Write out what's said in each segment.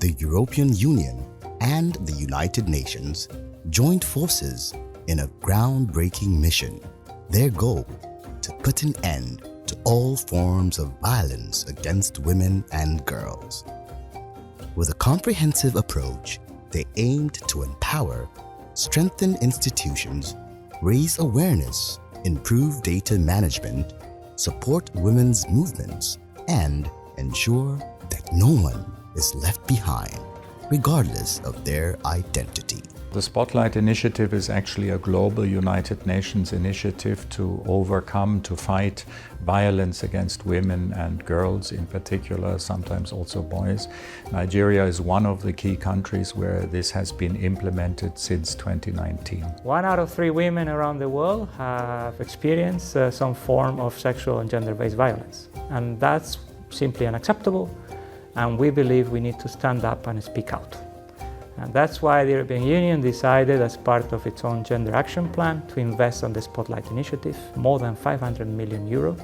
the European Union and the United Nations joined forces in a groundbreaking mission. Their goal: to put an end to all forms of violence against women and girls. With a comprehensive approach, they aimed to empower, strengthen institutions, raise awareness, improve data management, support women's movements, and ensure that no one is left behind, regardless of their identity. The Spotlight Initiative is actually a global United Nations initiative to overcome, to fight violence against women and girls in particular, sometimes also boys. Nigeria is one of the key countries where this has been implemented since 2019. 1 out of 3 women around the world have experienced some form of sexual and gender-based violence. And that's simply unacceptable, and we believe we need to stand up and speak out. And that's why the European Union decided, as part of its own gender action plan, to invest on the Spotlight Initiative more than 500 million euro,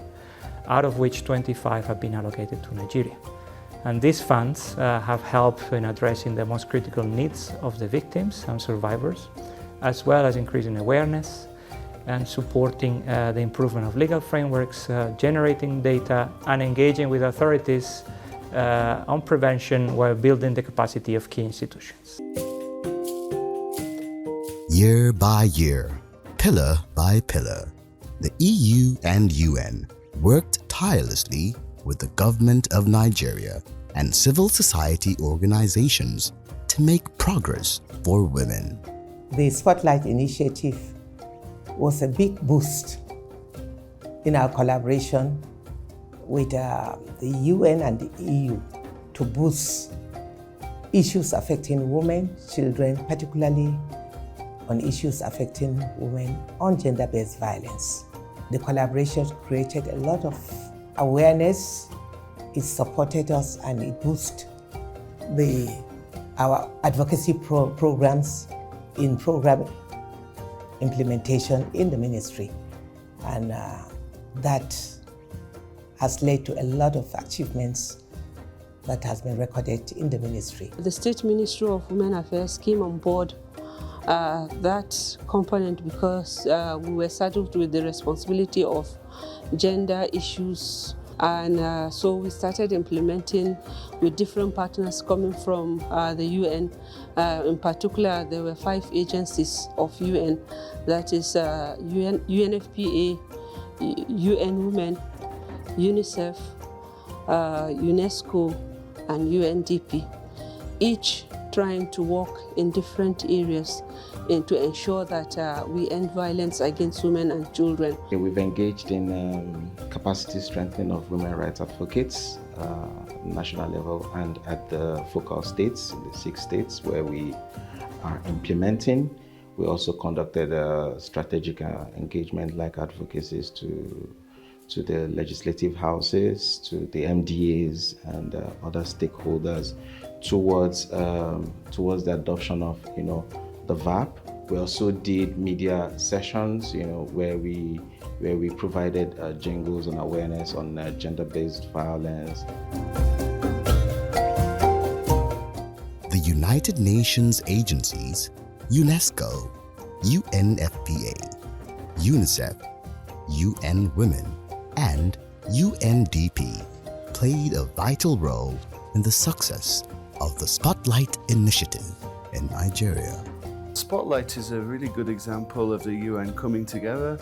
out of which 25 have been allocated to Nigeria. And these funds have helped in addressing the most critical needs of the victims and survivors, as well as increasing awareness and supporting the improvement of legal frameworks, generating data, and engaging with authorities on prevention while building the capacity of key institutions. Year by year, pillar by pillar, the EU and UN worked tirelessly with the government of Nigeria and civil society organizations to make progress for women. The Spotlight Initiative was a big boost in our collaboration with the UN and the EU to boost issues affecting women, children, particularly on issues affecting women on gender-based violence. The collaboration created a lot of awareness, it supported us, and it boosted our advocacy programs in program implementation in the ministry. And that has led to a lot of achievements that has been recorded in the ministry. The State Ministry of Women Affairs came on board that component because we were saddled with the responsibility of gender issues, and so we started implementing with different partners coming from the UN. In particular, there were 5 agencies of UN, that is UNFPA, UN Women, UNICEF, UNESCO, and UNDP, each trying to work in different areas and to ensure that we end violence against women and children. We've engaged in capacity strengthening of women rights advocates national level and at the focal states, in the 6 states where we are implementing. We also conducted strategic engagement like advocacies to the legislative houses, to the MDAs and other stakeholders towards the adoption of the VAP. We also did media sessions, where we provided jingles and awareness on gender-based violence. The United Nations agencies, UNESCO, UNFPA, UNICEF, UN Women, and UNDP played a vital role in the success of the Spotlight Initiative in Nigeria. Spotlight is a really good example of the UN coming together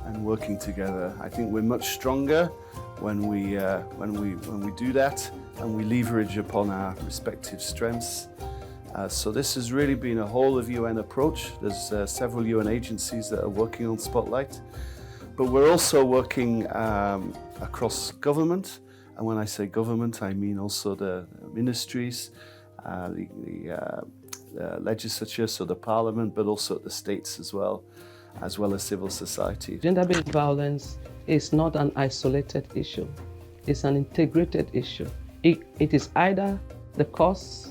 and working together. I think we're much stronger when we do that and we leverage upon our respective strengths. So this has really been a whole of UN approach. There's several UN agencies that are working on Spotlight, but we're also working across government. And when I say government, I mean also the ministries, the legislature, so the parliament, but also the states as well as civil society. Gender-based violence is not an isolated issue. It's an integrated issue. It is either the cause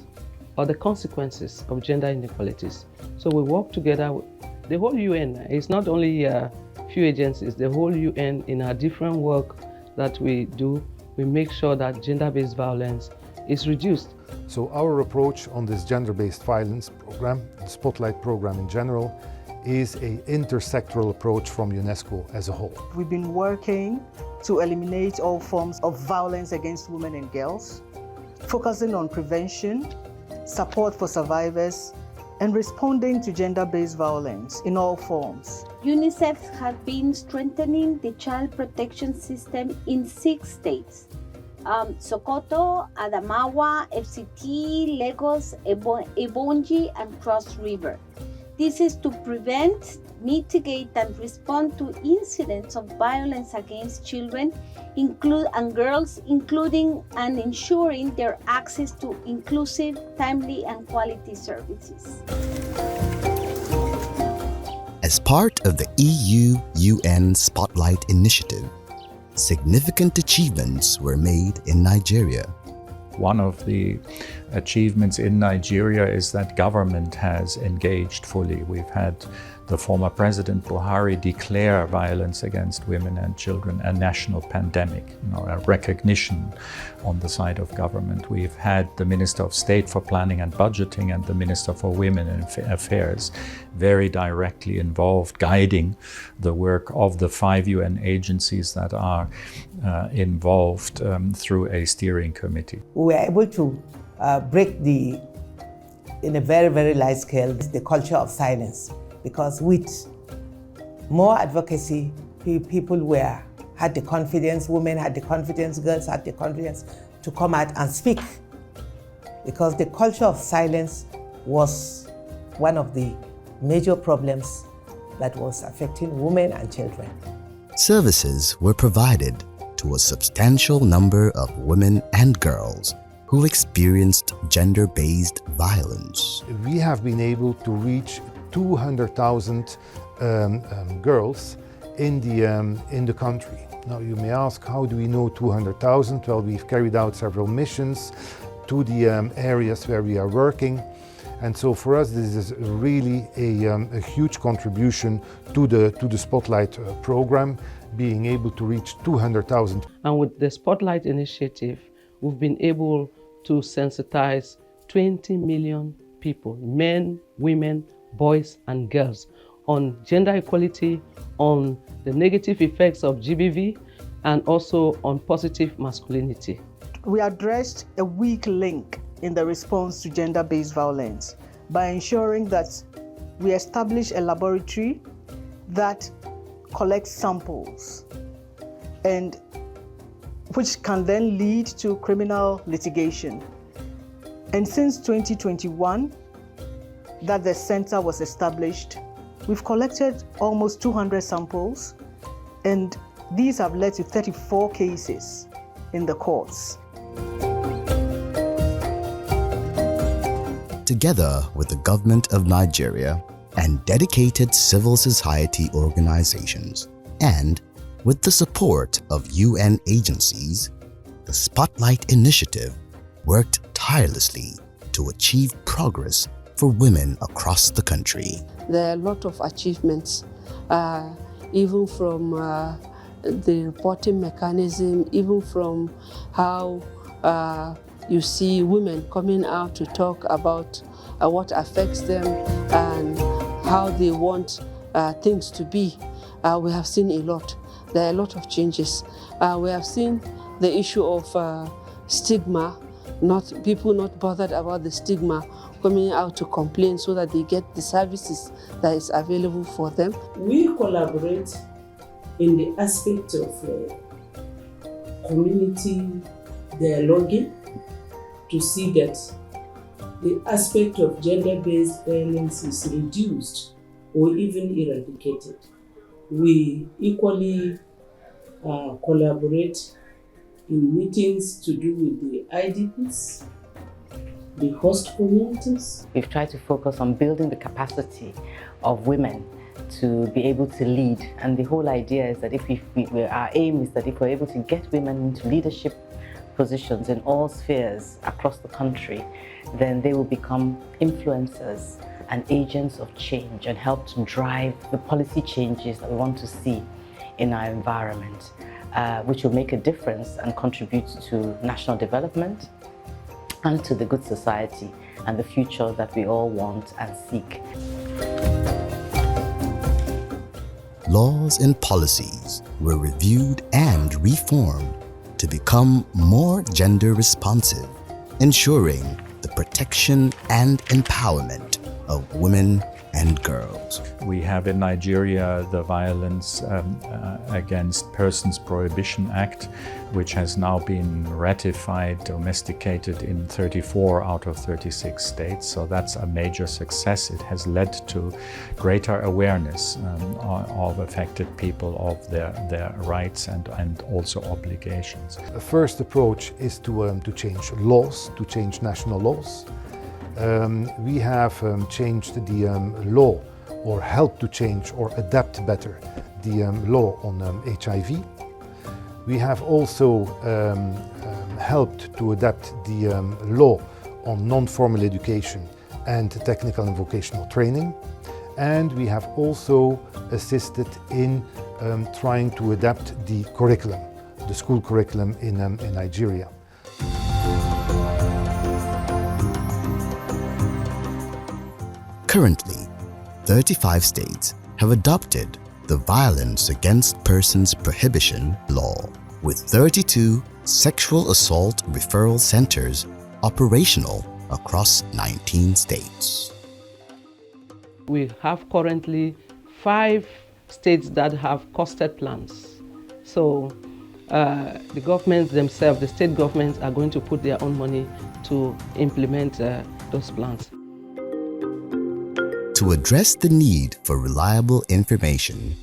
or the consequences of gender inequalities. So we work together with the whole UN. It's not only a few agencies, the whole UN. In our different work that we do, we make sure that gender-based violence is reduced. So our approach on this gender-based violence program, the Spotlight program in general, is an intersectoral approach from UNESCO as a whole. We've been working to eliminate all forms of violence against women and girls, focusing on prevention, support for survivors, and responding to gender-based violence in all forms. UNICEF has been strengthening the child protection system in 6 states: Sokoto, Adamawa, FCT, Lagos, Ebonyi, and Cross River. This is to prevent, mitigate, and respond to incidents of violence against children and girls, including and ensuring their access to inclusive, timely, and quality services. As part of the EU-UN Spotlight Initiative, significant achievements were made in Nigeria. One of the achievements in Nigeria is that government has engaged fully. We've had the former President Buhari declare violence against women and children a national pandemic, a recognition on the side of government. We've had the Minister of State for Planning and Budgeting and the Minister for Women Affairs very directly involved, guiding the work of the 5 UN agencies that are involved through a steering committee. We were able to break in a very, very large scale, the culture of silence. Because with more advocacy, people had the confidence, women had the confidence, girls had the confidence to come out and speak. Because the culture of silence was one of the major problems that was affecting women and children. Services were provided to a substantial number of women and girls who experienced gender-based violence. We have been able to reach 200,000 girls in the country. Now you may ask, how do we know 200,000? Well, we've carried out several missions to the areas where we are working. And so for us, this is really a huge contribution to the Spotlight program, being able to reach 200,000. And with the Spotlight initiative, we've been able to sensitize 20 million people, men, women, boys and girls, on gender equality, on the negative effects of GBV, and also on positive masculinity. We addressed a weak link in the response to gender-based violence by ensuring that we establish a laboratory that collects samples and which can then lead to criminal litigation. And since 2021, that the center was established, we've collected almost 200 samples, and these have led to 34 cases in the courts. Together with the government of Nigeria and dedicated civil society organizations, and with the support of UN agencies, the Spotlight Initiative worked tirelessly to achieve progress for women across the country. There are a lot of achievements, even from the reporting mechanism, even from how you see women coming out to talk about what affects them and how they want things to be. We have seen a lot. There are a lot of changes. We have seen the issue of stigma, people not bothered about the stigma, coming out to complain so that they get the services that is available for them. We collaborate in the aspect of community dialoguing to see that the aspect of gender-based violence is reduced or even eradicated. We equally collaborate in meetings to do with the IDPs, the host communities. We've tried to focus on building the capacity of women to be able to lead. And the whole idea is that our aim is that if we're able to get women into leadership positions in all spheres across the country, then they will become influencers and agents of change and help to drive the policy changes that we want to see in our environment, which will make a difference and contribute to national development and to the good society and the future that we all want and seek. Laws and policies were reviewed and reformed to become more gender responsive, ensuring the protection and empowerment of women and girls. We have in Nigeria the Violence Against Persons Prohibition Act, which has now been ratified, domesticated in 34 out of 36 states. So that's a major success. It has led to greater awareness of affected people of their rights and also obligations. The first approach is to change laws, to change national laws. We have changed the law, or helped to change or adapt better the law on HIV. We have also helped to adapt the law on non-formal education and technical and vocational training. And we have also assisted in trying to adapt the curriculum, the school curriculum in Nigeria. Currently, 35 states have adopted the Violence Against Persons Prohibition Law, with 32 sexual assault referral centers operational across 19 states. We have currently 5 states that have costed plans. So the governments themselves, the state governments, are going to put their own money to implement those plans. To address the need for reliable information,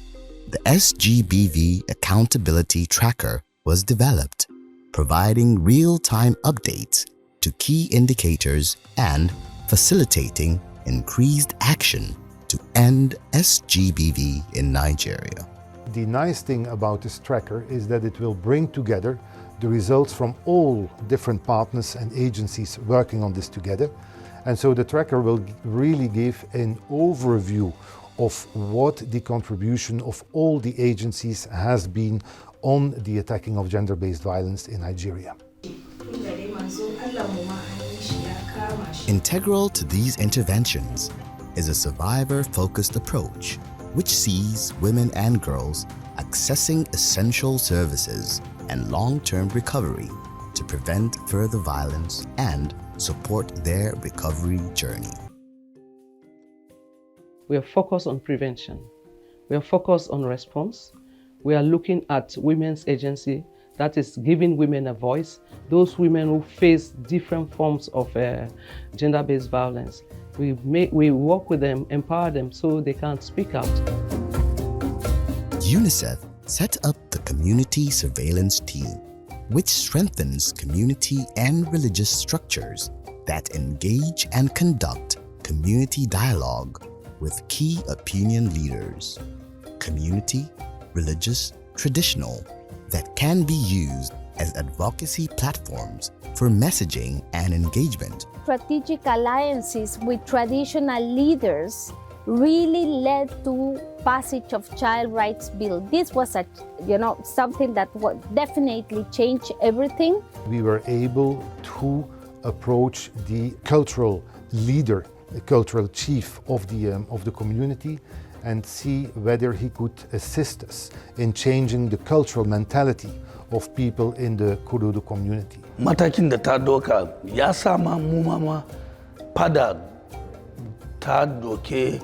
the SGBV Accountability Tracker was developed, providing real-time updates to key indicators and facilitating increased action to end SGBV in Nigeria. The nice thing about this tracker is that it will bring together the results from all different partners and agencies working on this together. And so the tracker will really give an overview of what the contribution of all the agencies has been on the attacking of gender-based violence in Nigeria. Integral to these interventions is a survivor-focused approach, which sees women and girls accessing essential services and long-term recovery to prevent further violence and support their recovery journey. We are focused on prevention. We are focused on response. We are looking at women's agency, that is giving women a voice, those women who face different forms of gender-based violence. We work with them, empower them so they can speak out. UNICEF set up the Community Surveillance Team, which strengthens community and religious structures that engage and conduct community dialogue with key opinion leaders, community, religious, traditional, that can be used as advocacy platforms for messaging and engagement. Strategic alliances with traditional leaders really led to passage of Child Rights Bill. This was something that would definitely change everything. We were able to approach the cultural leader, the cultural chief of the community, and see whether he could assist us in changing the cultural mentality of people in the Kududu community. Matakin da ta doka ya sama mu mama fada ta doke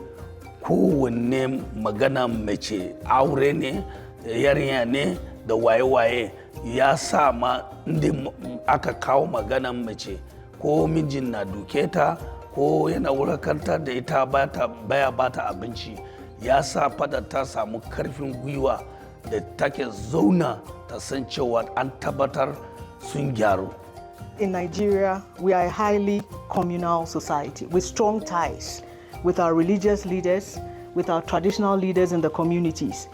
kowanne magana mace aure ne yarinya ne da waye-waye ya sama inda aka kawo magana mace ko mijin na duke ta ko yana wulakanta da ita baya bata abinci ya sa fada ta samu karfin gwiwa da take zauna ta san cewa an tabbatar sun gyaru. In Nigeria, we are a highly communal society with strong ties with our religious leaders, with our traditional leaders in the communities.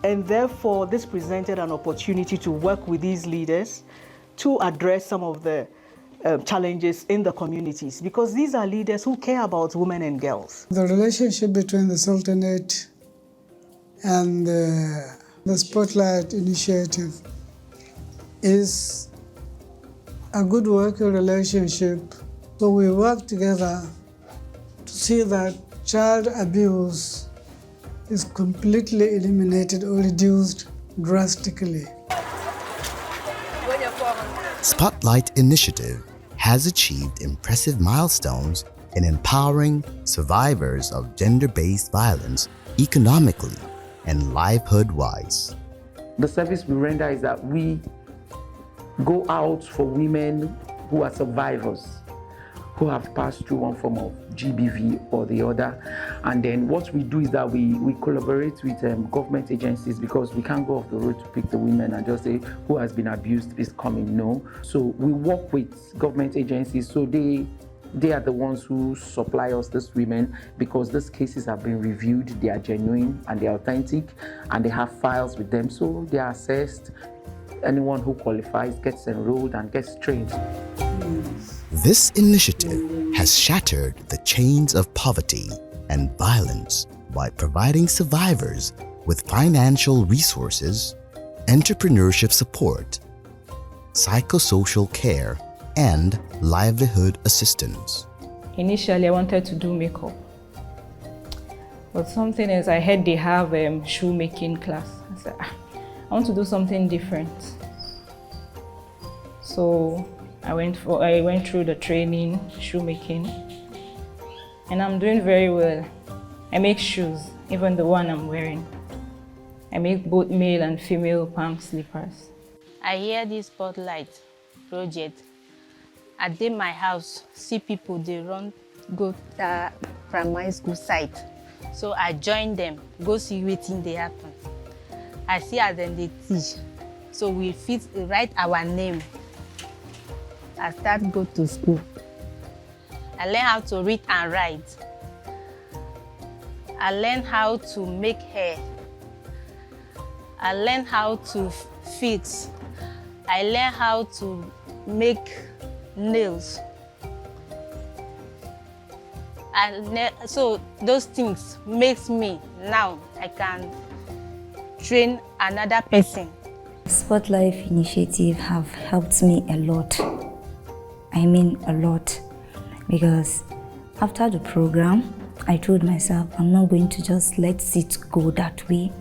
And therefore, this presented an opportunity to work with these leaders to address some of the challenges in the communities, because these are leaders who care about women and girls. The relationship between the Sultanate and the Spotlight Initiative is a good working relationship. So we work together to see that child abuse is completely eliminated or reduced drastically. Spotlight Initiative has achieved impressive milestones in empowering survivors of gender-based violence economically and livelihood-wise. The service we render is that we go out for women who are survivors, who have passed through one form of GBV or the other. And then what we do is that we collaborate with government agencies, because we can't go off the road to pick the women and just say who has been abused is coming. No. So we work with government agencies, so they are the ones who supply us these women, because these cases have been reviewed, they are genuine and they are authentic, and they have files with them, so they are assessed. Anyone who qualifies gets enrolled and gets trained. This initiative has shattered the chains of poverty and violence by providing survivors with financial resources, entrepreneurship support, psychosocial care, and livelihood assistance. Initially, I wanted to do makeup, but something else, I heard they have shoemaking class. I said, I want to do something different. So I went through the training, shoemaking, and I'm doing very well. I make shoes, even the one I'm wearing. I make both male and female palm slippers. I hear this Spotlight project. I dey my house, see people, they go to primary school site. So I join them, go see wetin dey happen. I see as them they teach. So we fit write our name. I start go to school. I learn how to read and write. I learn how to make hair. I learn how to fix. I learn how to make nails. So those things makes me, now I can train another person. Spotlight Initiative have helped me a lot. I mean a lot, because after the program, I told myself I'm not going to just let it go that way.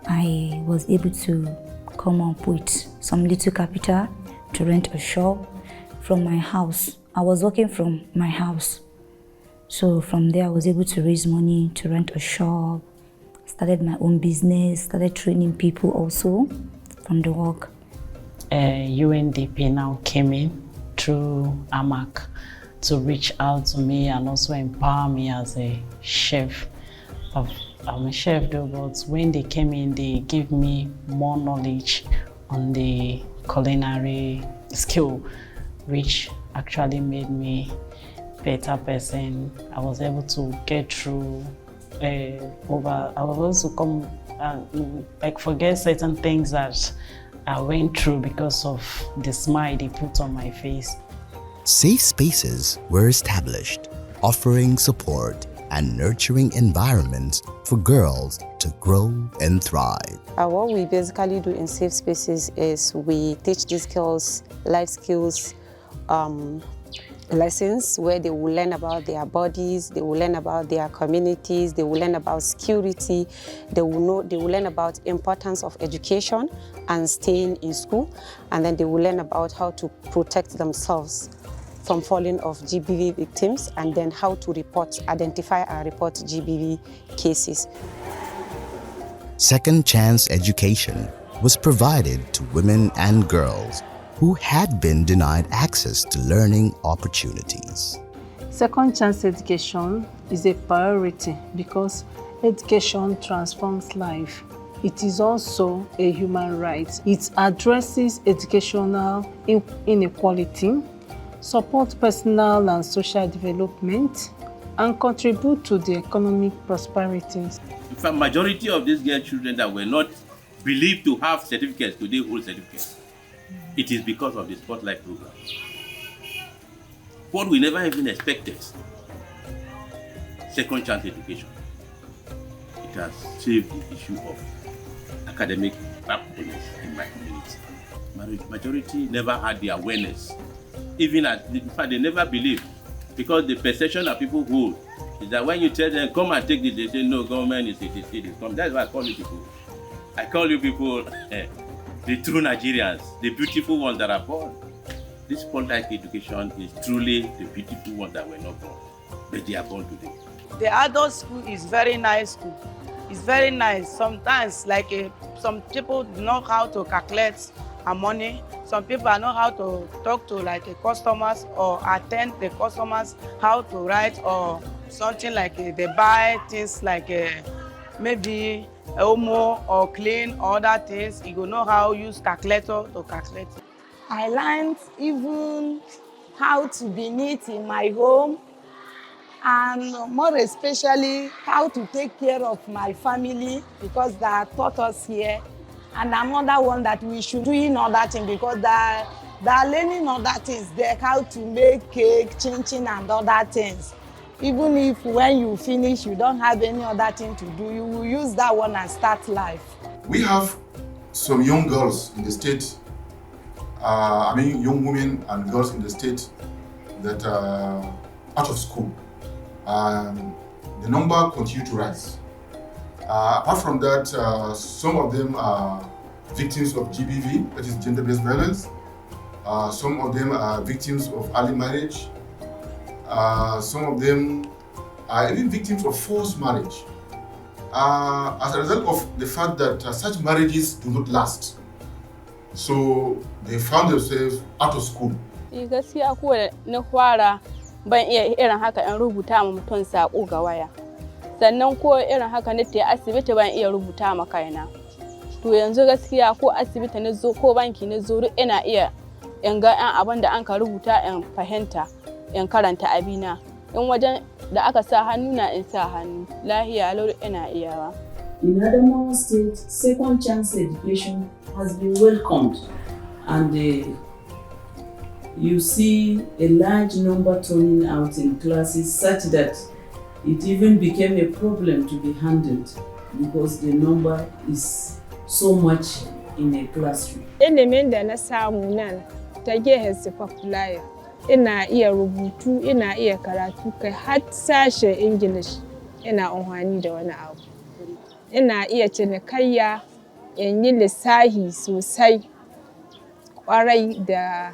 I was able to come up with some little capital to rent a shop from my house. I was working from my house. So from there, I was able to raise money to rent a shop, started my own business, started training people also from the work. UNDP now came in through AMAC to reach out to me and also empower me as a chef. I'm a chef though, but when they came in, they gave me more knowledge on the culinary skill, which actually made me a better person. I was able to get through I was able to come and forget certain things that I went through because of the smile they put on my face. Safe spaces were established, offering support and nurturing environments for girls to grow and thrive. What we basically do in safe spaces is we teach these girls life skills, lessons where they will learn about their bodies, they will learn about their communities, they will learn about security, they will learn about importance of education and staying in school, and then they will learn about how to protect themselves from falling of GBV victims, and then how to identify and report GBV cases. Second chance education was provided to women and girls who had been denied access to learning opportunities. Second chance education is a priority because education transforms life. It is also a human right. It addresses educational inequality, support personal and social development, and contribute to the economic prosperity. In fact, majority of these girl children that were not believed to have certificates today hold certificates. It is because of the Spotlight program. What we never even expected, second chance education. It has saved the issue of academic backwardness in my community. majority never had the awareness. Even in fact, they never believe, because the perception that people hold is that when you tell them, come and take this, they say, no, government is it. That's why I call you people. I call you people the true Nigerians, the beautiful ones that are born. This Paul-like education is truly the beautiful ones that were not born, but they are born today. The adult school is very nice school. It's very nice. Sometimes, some people know how to calculate our money. Some people know how to talk to customers or attend the customers, how to write or something they buy things maybe Omo or clean or other things. You go know how to use calculator to calculate. I learned even how to be neat in my home, and more especially how to take care of my family, because they taught us here. And another one that we should do in other things, because they're learning other things, they how to make cake, chin-chin and other things. Even if when you finish, you don't have any other thing to do, you will use that one and start life. We have some young girls in the state, young women and girls in the state that are out of school. The number continues to rise. Apart from that, some of them are victims of GBV, that is gender-based violence. Some of them are victims of early marriage. Some of them are even victims of forced marriage. As a result of the fact that such marriages do not last. So they found themselves out of school. Gaskiya ko na fara ban iya irin haka in rubuta ma mutum sako ga waya. Sannan ko irin haka ne ta asibiti ban iya rubuta ma kaina. To yanzu gaskiya ko asibiti na zo ko banki na zo duk ina iya in ga abin da an ka rubuta in fahimta in karanta abina. In wajen da aka sa hannu na in sa hannu. Lahiya lau ina iyawa. In Adamawa State, second chance education has been welcomed, and you see a large number turning out in classes such that it even became a problem to be handled because the number is so much in a classroom. Ilimin da na samu nan ta gehen Sifafulaya, ina iya rubutu, ina iya karatu, kai har sashen English ina amfani da wani abu. Ina iya cinikayya, in yi lissahi sosai kwarai da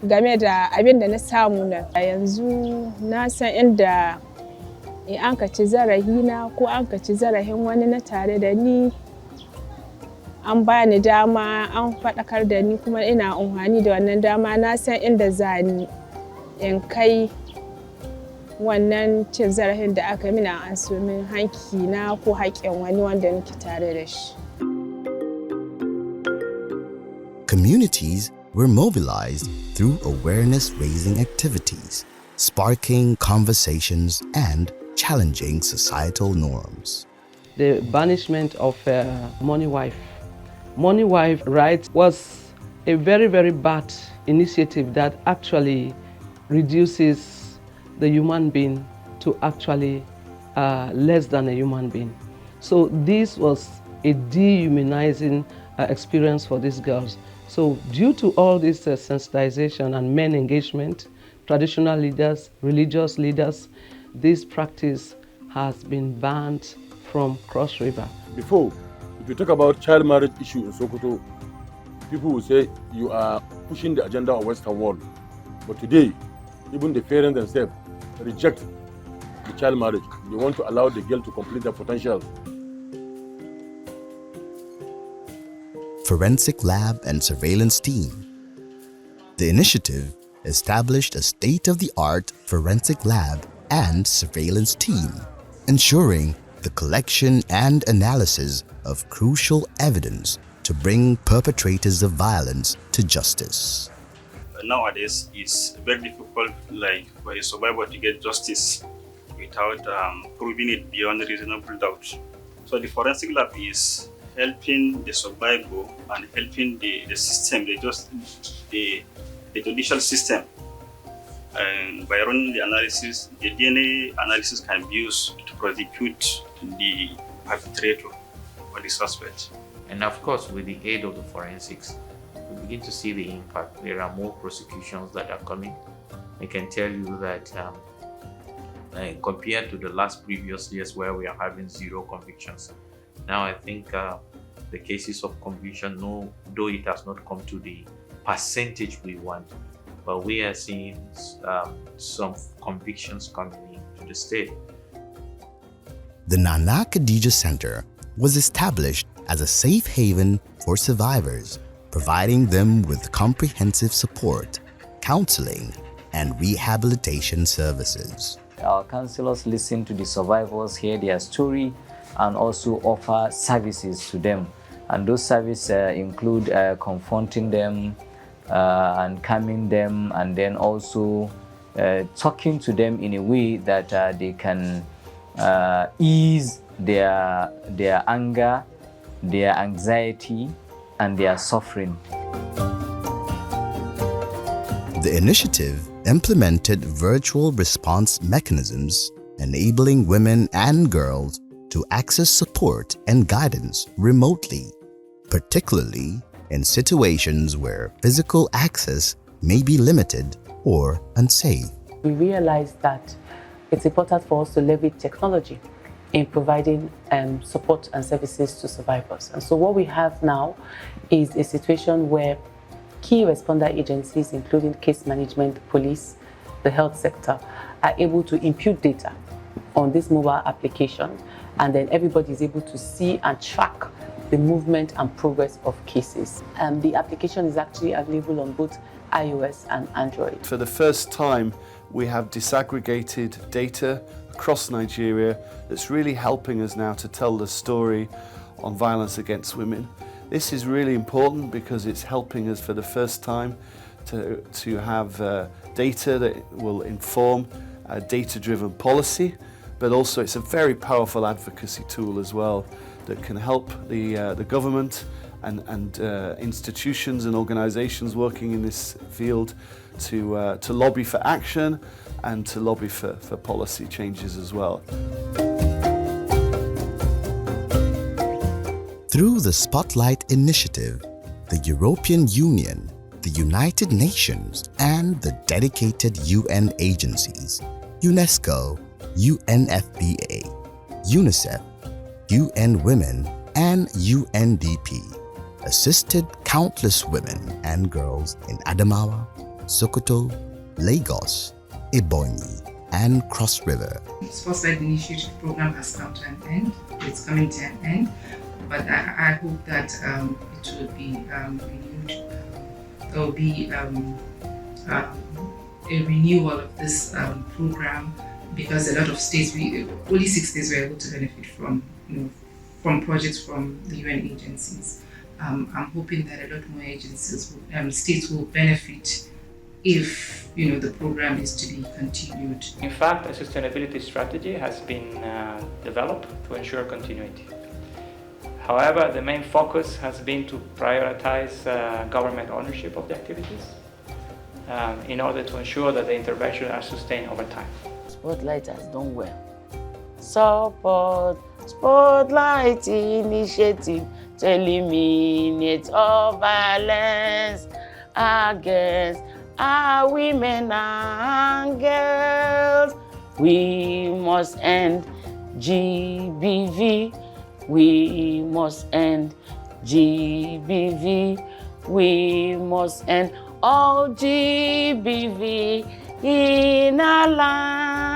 game da abin da na samu nan. Yanzu na san inda in an ka ci zarahina ko an ka ci zarahin wani na tare da ni, an bani dama, an faɗakar da ni, kuma ina amfani da wannan dama. Na san inda zani in kai wannan cin zarafin da aka mina an so min hankina ko haƙƙin wani wanda nake tare da shi. Communities were mobilized through awareness-raising activities, sparking conversations and challenging societal norms. The banishment of money wife. Money wife rights was a very, very bad initiative that actually reduces the human being to actually less than a human being. So this was a dehumanizing experience for these girls. So due to all this sensitization and men engagement, traditional leaders, religious leaders, this practice has been banned from Cross River. Before, if you talk about child marriage issue in Sokoto, people will say you are pushing the agenda of Western world. But today, even the parents themselves reject the child marriage. They want to allow the girl to complete their potential. Forensic Lab and Surveillance Team. The initiative established a state-of-the-art forensic lab and surveillance team, ensuring the collection and analysis of crucial evidence to bring perpetrators of violence to justice. Nowadays, it's very difficult, for a survivor to get justice without proving it beyond reasonable doubt. So the forensic lab is helping the survivor and helping the system, the judicial system. And by running the analysis, the DNA analysis can be used to prosecute the perpetrator or the suspect. And of course, with the aid of the forensics, we begin to see the impact. There are more prosecutions that are coming. I can tell you that compared to the last previous years where we are having 0 convictions, now I think the cases of conviction, though it has not come to the percentage we want, but we are seeing some convictions coming into the state. The Nana Khadija Center was established as a safe haven for survivors, providing them with comprehensive support, counseling, and rehabilitation services. Our counselors listen to the survivors, hear their story, and also offer services to them. And those services include confronting them and calming them, and then also talking to them in a way that they can ease their anger, their anxiety, and their suffering. The initiative implemented virtual response mechanisms, enabling women and girls to access support and guidance remotely, particularly in situations where physical access may be limited or unsafe. We realized that it's important for us to leverage technology in providing support and services to survivors. And so what we have now is a situation where key responder agencies, including case management, police, the health sector, are able to impute data on this mobile application, and then everybody is able to see and track the movement and progress of cases. The application is actually available on both iOS and Android. For the first time, we have disaggregated data across Nigeria that's really helping us now to tell the story on violence against women. This is really important because it's helping us for the first time to have data that will inform a data-driven policy, but also it's a very powerful advocacy tool as well that can help the government and institutions and organizations working in this field to lobby for action and to lobby for policy changes as well. Through the Spotlight Initiative, the European Union, the United Nations, and the dedicated UN agencies, UNESCO, UNFPA, UNICEF, UN Women, and UNDP, assisted countless women and girls in Adamawa, Sokoto, Lagos, Ebonyi, and Cross River. Spotlight Initiative program has come to an end. It's coming to an end, but I hope that it will be renewed. There will be a renewal of this program, because a lot of states, only 6 states were able to benefit from projects from the UN agencies. I'm hoping that a lot more agencies, states will benefit if the program is to be continued. In fact, a sustainability strategy has been developed to ensure continuity. However, the main focus has been to prioritize government ownership of the activities in order to ensure that the interventions are sustained over time. Spotlight has done well. Support Spotlight Initiative to eliminate all violence against our women and girls. We must end GBV. We must end GBV. We must end all GBV in our land.